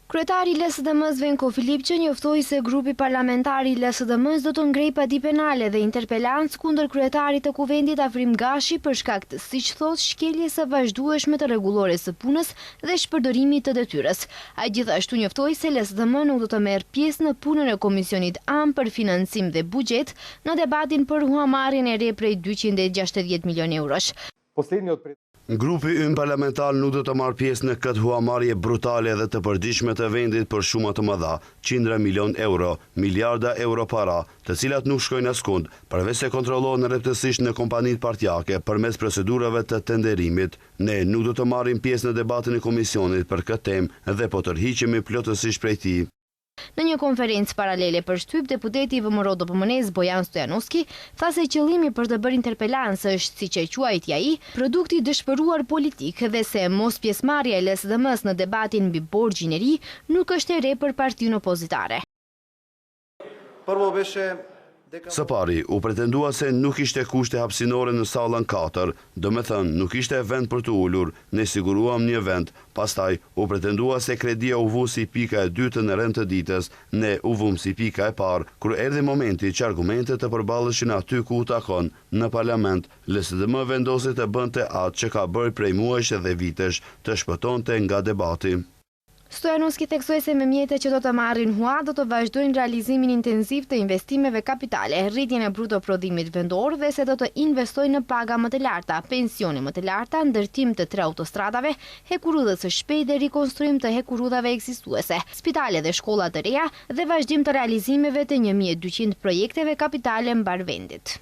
Kryetari i LSDM-s Venko Filipçi njoftoi se grupi parlamentar i LSDM-s do të ngrej padi penale dhe interpelancë kundër kryetarit të Kuvendit Afrim Gashi për shkak të, siç thotë, shkeljes së vazhdueshme të rregullores së punës dhe shpërdorimit të detyrës. Ai gjithashtu njoftoi se LSDM nuk do të merr pjesë në punën e Komisionit Am për financim dhe buxhet në debatin për huamarrjen e re prej 260 milionë eurosh. Grupi ynë parlamentar nuk do të marrë pjesë në këtë huamarrje brutale dhe të përditshme të vendit për shuma të mëdha, qindra milion euro, miliarda euro para, të cilat nuk shkojnë askund, përveç se kontrollohen rreptësisht në kompanitë partjake përmes procedurave të tenderimit. Ne nuk do të marrim pjesë në debatin e komisionit për këtë temë dhe po tërhiqemi plotësisht prej tij. Në një konferencë paralele për shtyp, deputeti i VMRO-DPM-s Bojan Stojanovski tha se qëllimi për të bërë interpelancë është, siç e quajti ai, produkti i dëshpëruar politik dhe se mos pjesëmarrja e LSDM-s në debatin mbi borxhin e ri nuk është e re për partinë opozitare. Së pari, u pretendua se nuk ishte kushte hapësinore në sallën 4, do me thënë nuk ishte vend për të ullur, ne siguruam një vend, pastaj u pretendua se kredia u vu si pika e dytë në rend të ditës, ne u vum si pika e parë, kur erdhi momenti që argumentet të përballeshin aty ku u takon, në parlament, LSDM vendosi të bënte atë që ka bërë prej muajsh dhe vitesh, të shpëtonte nga debati. Stojanovski theksoi se me mjetet që do të marrin hua do të vazhdojnë realizimin intensiv të investimeve kapitale, rritjen e bruto prodhimit vendor dhe se do të investojnë në paga më të larta, pensione më të larta, ndërtim të 3 autostradave, hekurudhës së shpejtë dhe rikonstruim të hekurudhave ekzistuese, spitale dhe shkolla të reja dhe vazhdim të realizimeve të 1200 projekteve kapitale mbar vendit.